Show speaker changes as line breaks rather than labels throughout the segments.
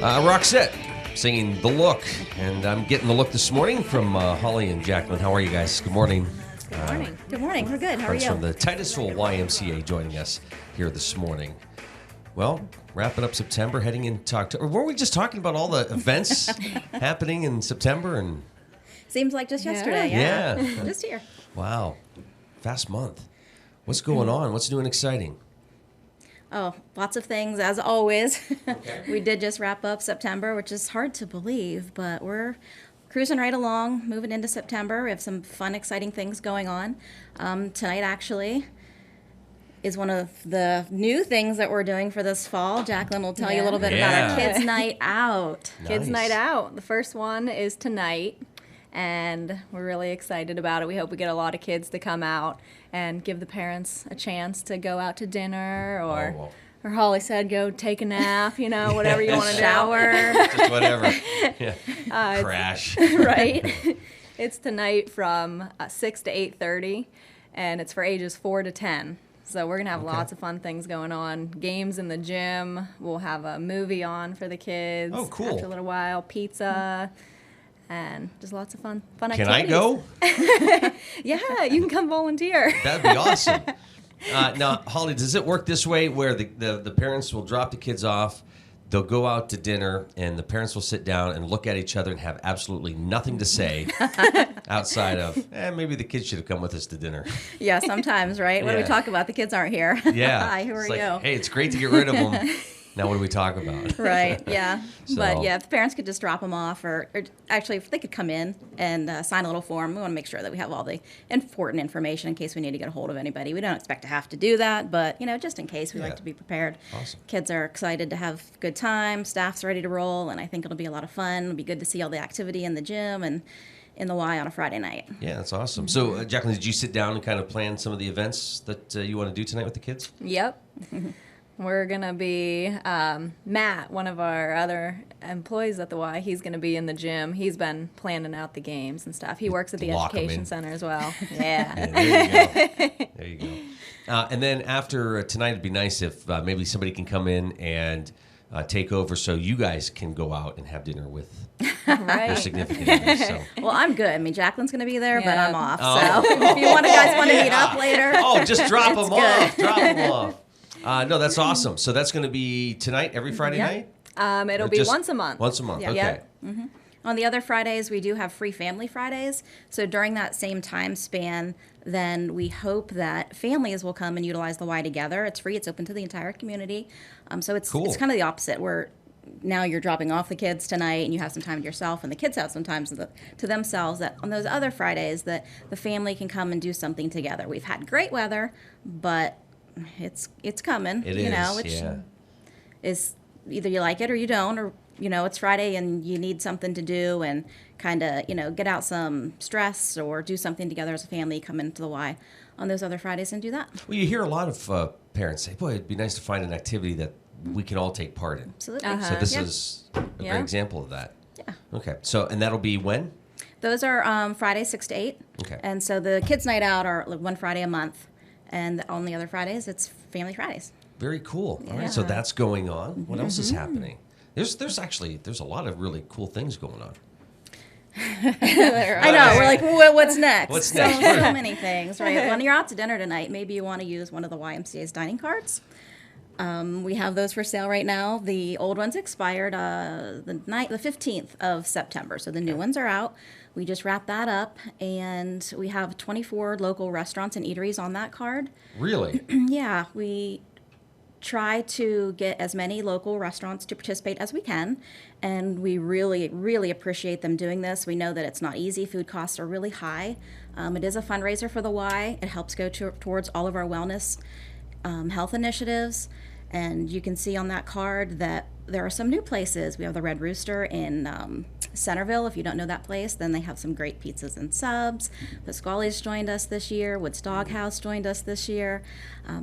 Roxette singing The Look, and I'm getting the look this morning from Holly and Jacqueline. How are you guys? Good morning.
Good morning.
Good morning. We're good. How are you?
From the Titusville YMCA joining us here this morning. Well, wrapping up September, heading into October. Weren't we just talking about all the events happening in September? And
Seems like just yesterday.
Yeah.
Just here.
wow, fast month. What's going on? What's new and exciting?
Oh, lots of things, as always.
Okay.
We did just wrap up September, which is hard to believe, but we're cruising right along, moving into September. We have some fun, exciting things going on. Tonight, actually, is one of the new things that we're doing for this fall. Jacqueline will tell you a little bit about our Kids Night Out.
Nice.
Kids Night Out. The first one is tonight, and we're really excited about it. We hope we get a lot of kids to come out and give the parents a chance to go out to dinner or Holly said, go take a nap, whatever you want to
Shower.
Just whatever. Yeah. Crash.
Right? It's tonight from 6 to 8:30, and it's for ages 4 to 10. So we're going to have lots of fun things going on. Games in the gym. We'll have a movie on for the kids.
Oh, cool.
After a little while, pizza. And just lots of fun
Can
activities.
I go?
Yeah, you can come volunteer.
That'd be awesome. Now, Holly, does it work this way where the parents will drop the kids off, they'll go out to dinner, and the parents will sit down and look at each other and have absolutely nothing to say outside of, maybe the kids should have come with us to dinner.
Yeah, sometimes, right? What do we talk about? The kids aren't here.
Yeah.
Hi, who are
It's like,
you?
hey, it's great to get rid of them. Now what do we talk about?
Right, yeah.
So-
But yeah, if the parents could just drop them off, or actually if they could come in and sign a little form, we want to make sure that we have all the important information in case we need to get a hold of anybody. We don't expect to have to do that, but just in case, we like to be prepared.
Awesome.
Kids are excited to have a good time, staff's ready to roll, and I think it'll be a lot of fun. It'll be good to see all the activity in the gym and in the Y on a Friday night.
Yeah, that's awesome. So, Jacqueline, did you sit down and kind of plan some of the events that you want to do tonight with the kids?
Yep. We're going to be, Matt, one of our other employees at the Y, he's going to be in the gym. He's been planning out the games and stuff. He works at the
Lock 'em
education
in.
center as well. Yeah.
There you go. And then after tonight, it'd be nice if maybe somebody can come in and take over so you guys can go out and have dinner with your
Right.
significant others. So.
Well, I'm good. I mean, Jacqueline's going to be there, but
Yeah.
I'm off.
Oh.
So if you guys want to meet up later.
Oh, just drop
It's
them off. Drop them off. No, that's awesome. So that's going to be tonight, every Friday night?
It'll
Or
be
just
once a month.
Once a month,
Yeah.
okay.
Yep.
On the other Fridays, we do have free Family Fridays. So during that same time span, then we hope that families will come and utilize the Y together. It's free. It's open to the entire community. So it's
Cool.
kind of the opposite, where now you're dropping off the kids tonight and you have some time to yourself, and the kids have some time to themselves. That on those other Fridays, that the family can come and do something together. We've had great weather, but it's coming.
It
which
is.
is either you like it or you don't, or it's Friday and you need something to do and kind of get out some stress or do something together as a family. Come into the Y on those other Fridays and do that.
Well, you hear a lot of parents say, boy, it'd be nice to find an activity that we can all take part in.
Absolutely.
Uh-huh.
So this
Yeah.
is a
Yeah.
great example of that.
Yeah.
Okay. So, and that'll be when?
Those are Fridays 6 to 8.
Okay.
And so the Kids Night Out are like one Friday a month, and on the other Fridays it's Family Fridays.
Very cool. All right. So that's going on. What else is happening? There's a lot of really cool things going on.
I know. We're like, what's next?
What's next?
So many things, right? When you're out to dinner tonight, maybe you want to use one of the YMCA's dining cards. We have those for sale right now. The old ones expired the 15th of September, so the new ones are out. We just wrapped that up, and we have 24 local restaurants and eateries on that card.
Really?
Yeah, we try to get as many local restaurants to participate as we can, and we really, really appreciate them doing this. We know that it's not easy. Food costs are really high. It is a fundraiser for the Y. It helps go towards all of our wellness health initiatives, and you can see on that card that there are some new places. We have the Red Rooster in Centerville. If you don't know that place, then they have some great pizzas and subs. Pasquale's joined us this year. Woods Dog House joined us this year.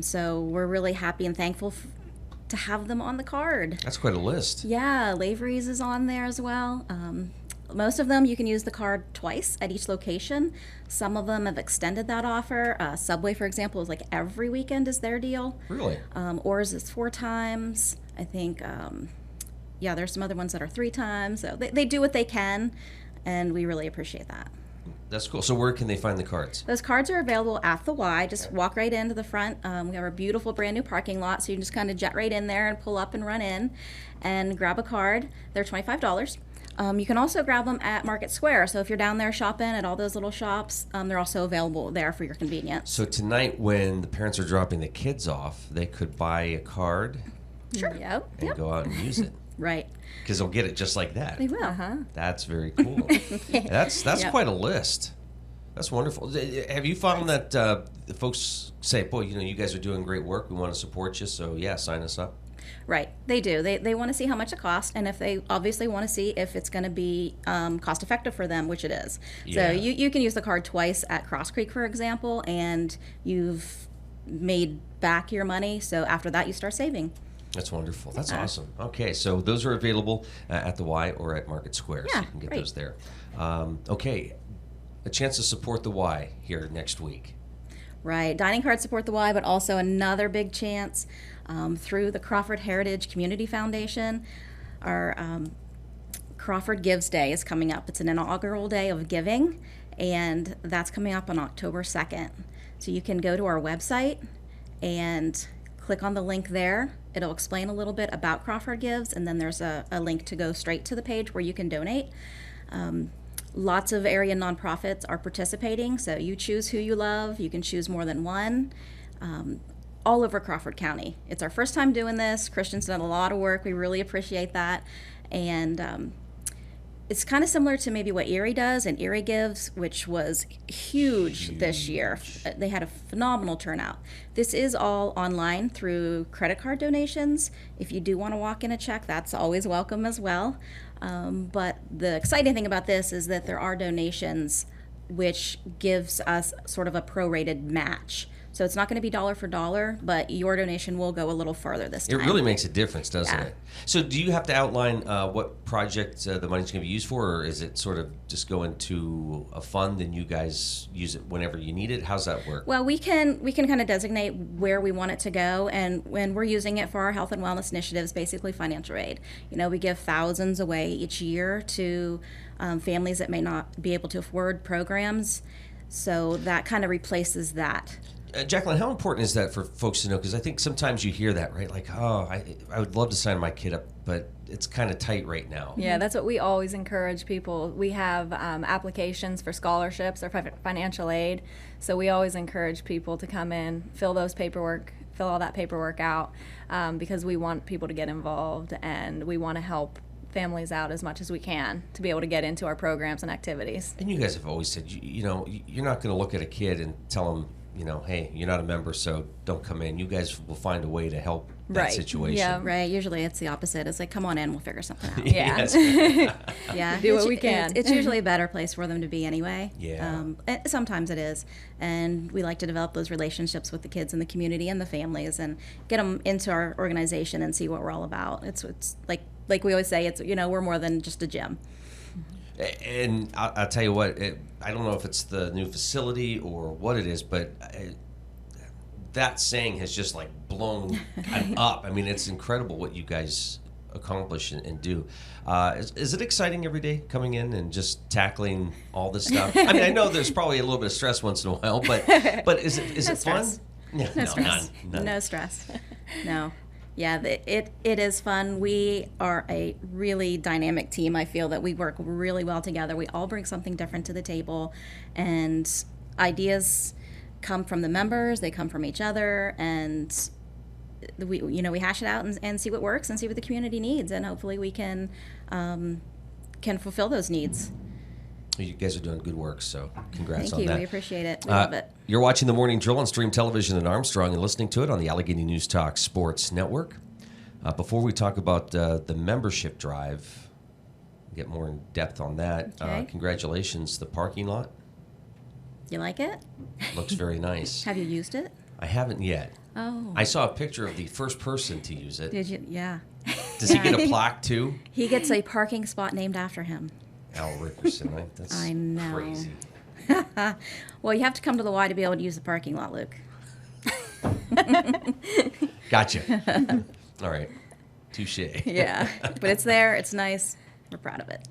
So we're really happy and thankful to have them on the card.
That's quite a list.
Yeah, Lavery's is on there as well. Most of them, you can use the card twice at each location. Some of them have extended that offer. Subway, for example, is like every weekend is their deal.
Really?
Ours is 4 times. I think yeah, there's some other ones that are 3 times. So they do what they can, and we really appreciate that.
That's cool. So where can they find the cards?
Those cards are available at the Y. Just walk right into the front. We have a beautiful brand new parking lot, so you can just kind of jet right in there and pull up and run in and grab a card. They're $25. You can also grab them at Market Square. So if you're down there shopping at all those little shops, they're also available there for your convenience.
So tonight, when the parents are dropping the kids off, they could buy a card
Sure. Yep.
and go out and use it.
Right.
Because they'll get it just like that.
They will.
That's very cool. That's
Yep.
quite a list. That's wonderful. Have you found that the folks say, boy, you guys are doing great work. We want to support you. So, yeah, sign us up.
Right, they do. They want to see how much it costs, and if they obviously want to see if it's going to be cost effective for them, which it is.
Yeah.
So you can use the card twice at Cross Creek, for example, and you've made back your money. So after that, you start saving.
That's wonderful. That's awesome. Okay, so those are available at the Y or at Market Square. So
Yeah,
you can get
great.
those there. Okay, a chance to support the Y here next week.
Right, dining cards support the Y, but also another big chance through the Crawford Heritage Community Foundation. Our Crawford Gives Day is coming up. It's an inaugural day of giving, and that's coming up on October 2nd. So you can go to our website and click on the link there. It'll explain a little bit about Crawford Gives, and then there's a link to go straight to the page where you can donate. Lots of area nonprofits are participating, so you choose who you love. You can choose more than one. All over Crawford County. It's our first time doing this. Christian's done a lot of work. We really appreciate that. And it's kind of similar to maybe what Erie does, and Erie Gives, which was huge this year. They had a phenomenal turnout. This is all online through credit card donations. If you do want to walk in a check, that's always welcome as well. But the exciting thing about this is that there are donations, which gives us sort of a prorated match. So it's not going to be dollar for dollar, but your donation will go a little further this time.
It really makes a difference, doesn't
Yeah.
it? So do you have to outline what project the money's going to be used for, or is it sort of just go into a fund and you guys use it whenever you need it? How's that work?
Well, we can kind of designate where we want it to go, and when we're using it for our health and wellness initiatives, basically financial aid. We give thousands away each year to families that may not be able to afford programs, so that kind of replaces that.
Jacqueline, how important is that for folks to know? Because I think sometimes you hear that, right? Like, oh, I would love to sign my kid up, but it's kind of tight right now.
Yeah, that's what we always encourage people. We have applications for scholarships or financial aid, so we always encourage people to come in, fill all that paperwork out, because we want people to get involved, and we want to help families out as much as we can to be able to get into our programs and activities.
And you guys have always said, you're not going to look at a kid and tell them, hey, you're not a member, so don't come in. You guys will find a way to help that
Right.
situation.
Yeah.
Right, usually it's the opposite. It's like, come on in, we'll figure something out.
Yeah.
Yes.
Yeah,
Do what we can.
It's usually a better place for them to be anyway.
Yeah.
Sometimes it is, and we like to develop those relationships with the kids in the community and the families, and get them into our organization and see what we're all about. It's like we always say, it's we're more than just a gym.
And I'll tell you what, I don't know if it's the new facility or what it is, but that saying has just like blown up. I mean, it's incredible what you guys accomplish and do. Is it exciting every day coming in and just tackling all this stuff? I mean, I know there's probably a little bit of stress once in a while, but is it
No
fun?
stress.
Yeah,
No stress.
none.
No stress. No. Yeah, it is fun. We are a really dynamic team. I feel that we work really well together. We all bring something different to the table, and ideas come from the members. They come from each other, and we hash it out and see what works and see what the community needs, and hopefully we can fulfill those needs.
You guys are doing good work, so congrats
Thank
on
you.
that.
We appreciate it. We love it.
You're watching The Morning Drill on Stream Television and Armstrong and listening to it on the Allegheny News Talk Sports Network. Before we talk about the membership drive, get more in depth on that,
Okay.
congratulations, the parking lot
You like it?
looks very nice.
Have you used it?
I haven't yet.
Oh.
I saw a picture of the first person to use it.
Did you? Yeah.
Does he get a plaque too?
He gets a parking spot named after him.
Al Rickerson, right? That's
I know.
crazy.
Well, you have to come to the Y to be able to use the parking lot, Luke.
Gotcha. All right. Touche.
Yeah, but it's there. It's nice. We're proud of it.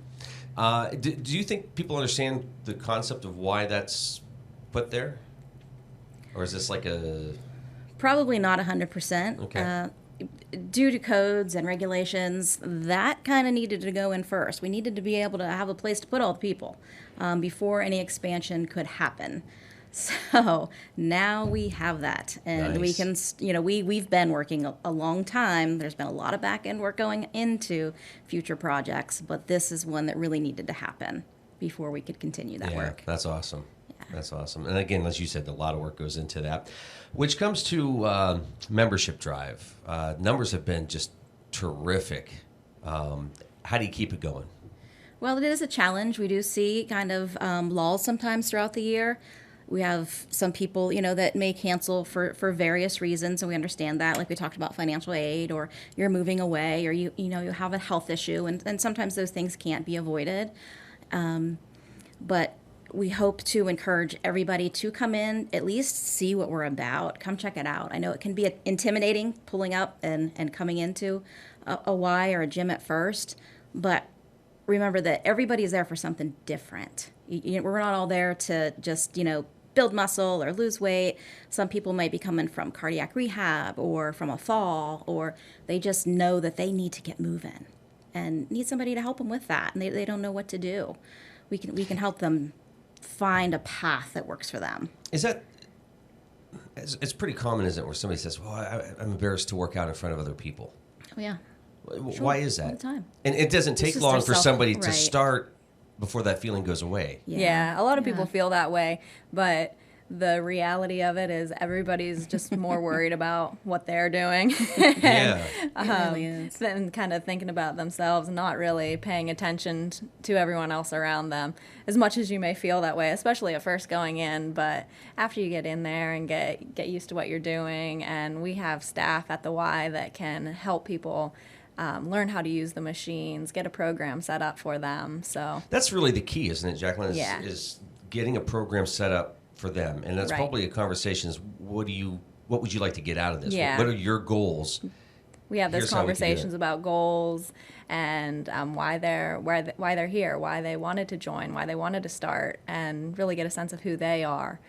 Do you think people understand the concept of why that's put there? Or is this like a...
Probably not 100%.
Okay.
Due to codes and regulations, that kind of needed to go in first. We needed to be able to have a place to put all the people before any expansion could happen. So now we have that, and we can, we've been working a long time. There's been a lot of back end work going into future projects, but this is one that really needed to happen before we could continue that work.
That's awesome. That's awesome. And again, as you said, a lot of work goes into that. Which comes to membership drive. Numbers have been just terrific. How do you keep it going?
Well, it is a challenge. We do see kind of lulls sometimes throughout the year. We have some people, that may cancel for various reasons, and we understand that. Like we talked about financial aid, or you're moving away, or you have a health issue, and sometimes those things can't be avoided. But we hope to encourage everybody to come in, at least see what we're about. Come check it out. I know it can be intimidating pulling up and coming into a Y or a gym at first, but remember that everybody's there for something different. We're not all there to just, build muscle or lose weight. Some people might be coming from cardiac rehab or from a fall, or they just know that they need to get moving and need somebody to help them with that, and they don't know what to do. We can help them find a path that works for them.
Is that... It's pretty common, isn't it, where somebody says, well, I'm embarrassed to work out in front of other people.
Oh, yeah. Sure.
Why is that?
All the time.
And it doesn't take
just
long for somebody to
right.
start before that feeling goes away.
Yeah, a lot of people feel that way, but the reality of it is everybody's just more worried about what they're doing
Yeah.
than kind of thinking about themselves and not really paying attention to everyone else around them, as much as you may feel that way, especially at first going in. But after you get in there and get used to what you're doing, and we have staff at the Y that can help people learn how to use the machines, get a program set up for them. So
that's really the key, isn't it, Jacqueline?
Yeah.
Is getting a program set up for them, and that's
Right.
probably a conversation. Is what would you like to get out of this?
Yeah.
What are your goals?
we have those
Here's how we can do it.
conversations about goals and why they're here, why they wanted to join, why they wanted to start, and really get a sense of who they are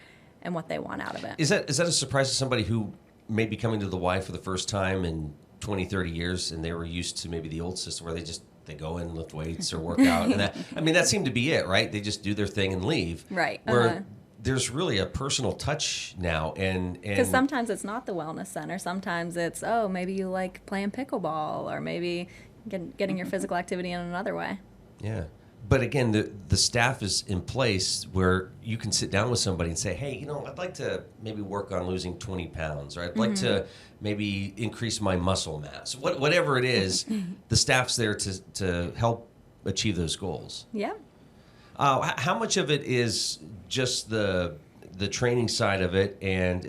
and what they want out of it.
Is that a surprise to somebody who may be coming to the Y for the first time in 20, 30 years, and they were used to maybe the old system where they go in, lift weights or work out, and that seemed to be it, right? They just do their thing and leave.
Right.
Where there's really a personal touch now, and
because sometimes it's not the wellness center. Sometimes it's, maybe you like playing pickleball, or maybe getting your physical activity in another way.
Yeah. But again, the staff is in place where you can sit down with somebody and say, hey, I'd like to maybe work on losing 20 pounds, or I'd like to maybe increase my muscle mass. Whatever it is, the staff's there to help achieve those goals.
Yeah.
How much of it is just the training side of it, and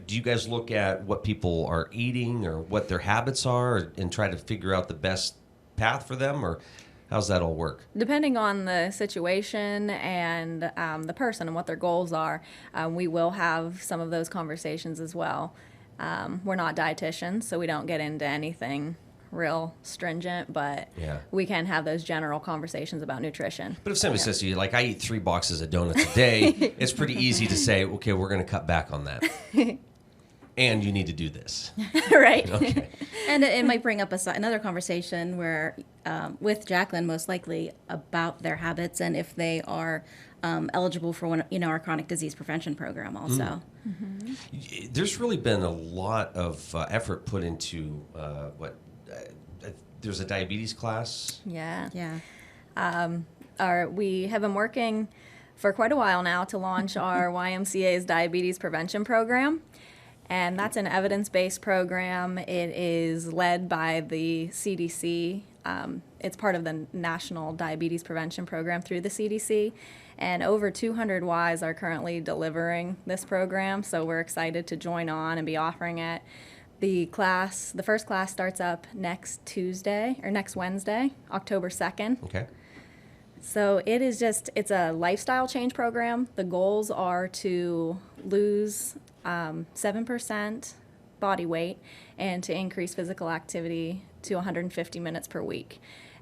do you guys look at what people are eating or what their habits are and try to figure out the best path for them, or how's that all work?
Depending on the situation and the person and what their goals are, we will have some of those conversations as well. We're not dietitians, so we don't get into anything real stringent, but we can have those general conversations about nutrition.
But if somebody says to you, like, I eat 3 boxes of donuts a day, it's pretty easy to say, okay, we're going to cut back on that. And you need to do this.
Right.
Okay.
And it might bring up another conversation where, with Jacqueline, most likely about their habits and if they are eligible for our chronic disease prevention program also.
There's really been a lot of effort put into there's a diabetes class.
Yeah.
Yeah.
We have been working for quite a while now to launch our YMCA's diabetes prevention program. And that's an evidence-based program. It is led by the CDC. It's part of the National Diabetes Prevention Program through the CDC. And over 200 Ys are currently delivering this program, so we're excited to join on and be offering it. The first class starts up next Wednesday, October 2nd.
Okay.
So it's a lifestyle change program. The goals are to lose 7% body weight and to increase physical activity to 150 minutes per week.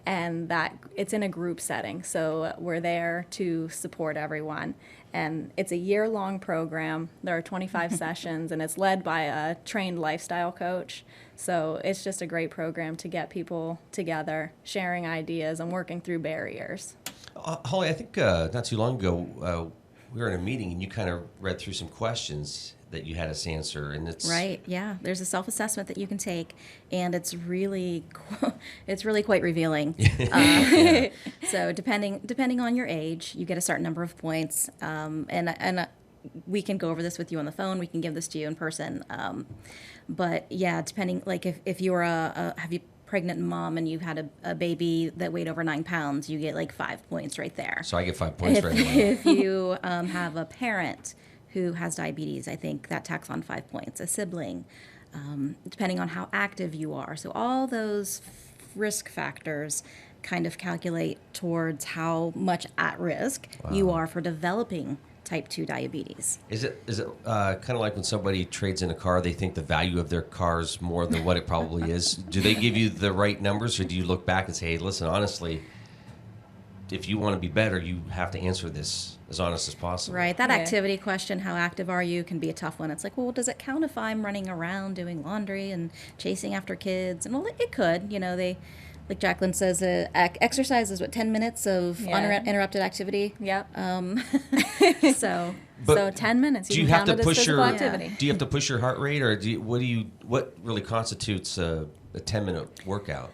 And that it's in a group setting, so we're there to support everyone. And it's a year-long program. There are 25 sessions, and it's led by a trained lifestyle coach. So it's just a great program to get people together, sharing ideas and working through barriers.
Holly, I think not too long ago, we were in a meeting and you kind of read through some questions that you had us answer, and it's
right. Yeah, there's a self-assessment that you can take, and it's really quite revealing. So depending on your age, you get a certain number of points, and we can go over this with you on the phone. We can give this to you in person, but yeah, depending, like if you're a pregnant mom and you've had a baby that weighed over 9 pounds, you get like 5 points right there.
So I get 5 points right away.
If you have a parent who has diabetes, I think that tacks on 5 points. A sibling, depending on how active you are. So all those risk factors kind of calculate towards how much at risk you are for developing type 2 diabetes.
Is it kind of like when somebody trades in a car, they think the value of their car is more than what it probably is? Do they give you the right numbers, or do you look back and say, hey, listen, honestly, if you want to be better, you have to answer this as honest as possible?
Right. That activity question, how active are you, can be a tough one. It's like, well, does it count if I'm running around doing laundry and chasing after kids? And well, it could. You know, like Jacqueline says, exercise is 10 minutes of uninterrupted activity.
Yep.
So
10 minutes.
Do you have to push your
activity.
Do you have to push your heart rate, or what really constitutes a 10-minute workout?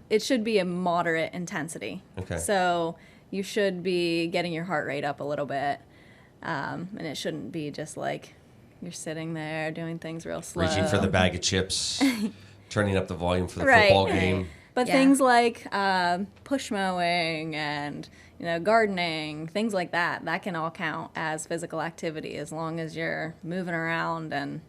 It should be a moderate intensity.
Okay.
So you should be getting your heart rate up a little bit, and it shouldn't be just like you're sitting there doing things real slow.
Reaching for the bag of chips, turning up the volume for the football game.
But things like push mowing and gardening, things like that can all count as physical activity as long as you're moving around and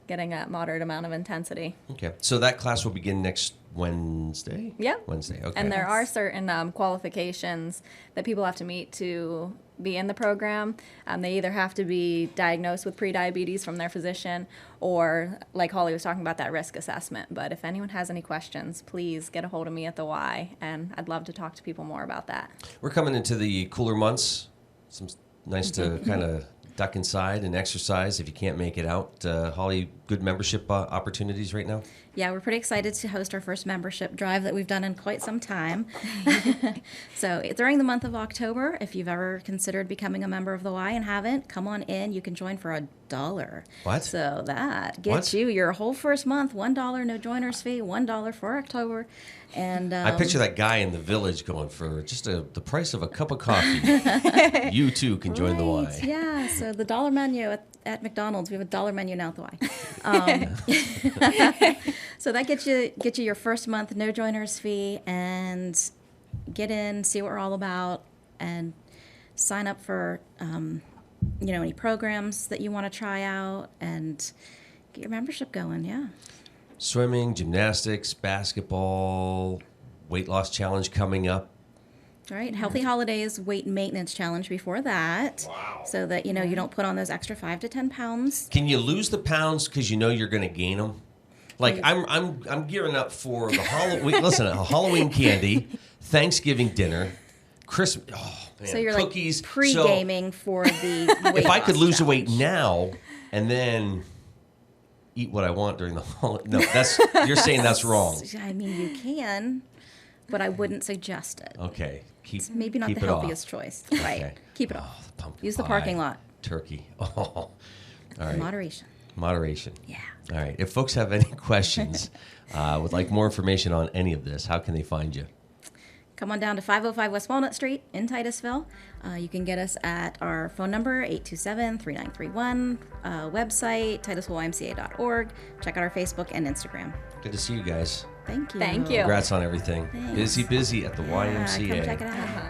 getting a moderate amount of intensity.
Okay. So that class will begin next Wednesday?
Yeah.
Wednesday, okay.
And there are certain qualifications that people have to meet to be in the program. They either have to be diagnosed with prediabetes from their physician, or like Holly was talking about, that risk assessment. But if anyone has any questions, please get a hold of me at the Y, and I'd love to talk to people more about that.
We're coming into the cooler months. It's nice to kind of duck inside and exercise if you can't make it out. Holly, good membership opportunities right now?
Yeah, we're pretty excited to host our first membership drive that we've done in quite some time. So during the month of October, if you've ever considered becoming a member of the Y and haven't, come on in. You can join for $1.
What?
So that gets you your whole first month, $1, no joiner's fee, $1 for October. And
I picture that guy in the village going for just the price of a cup of coffee. You too can join the Y.
Yeah, so the dollar menu at McDonald's, we have a dollar menu now at the Y. So that gets you your first month, no joiner's fee, and get in, see what we're all about, and sign up for any programs that you want to try out, and get your membership going. Yeah.
Swimming, gymnastics, basketball, weight loss challenge coming up.
All right, Healthy Holidays weight maintenance challenge before that.
Wow.
So that you don't put on those extra 5 to 10 pounds.
Can you lose the pounds because you're going to gain them? Like I'm gearing up for the Halloween. Listen, a Halloween candy, Thanksgiving dinner, Christmas. Oh man,
so you're
cookies.
Like pre-gaming for the weight
if I could lose the
challenge.
weight now and then eat what I want during the holiday, no, you're saying that's wrong.
I mean, you can, but I wouldn't suggest it.
Okay,
it's maybe not the healthiest choice. Right,
okay.
Keep it off.
The pumpkin
Use the
pie,
parking lot.
Turkey. Oh, all right.
Moderation. Yeah.
All right. If folks have any questions, would like more information on any of this, how can they find you?
Come on down to 505 West Walnut Street in Titusville. You can get us at our phone number, 827-3931, website, titusvilleymca.org. Check out our Facebook and Instagram.
Good to see you guys.
Thank you.
Thank you.
Congrats on everything.
Thanks.
Busy at the YMCA.
Come check it out.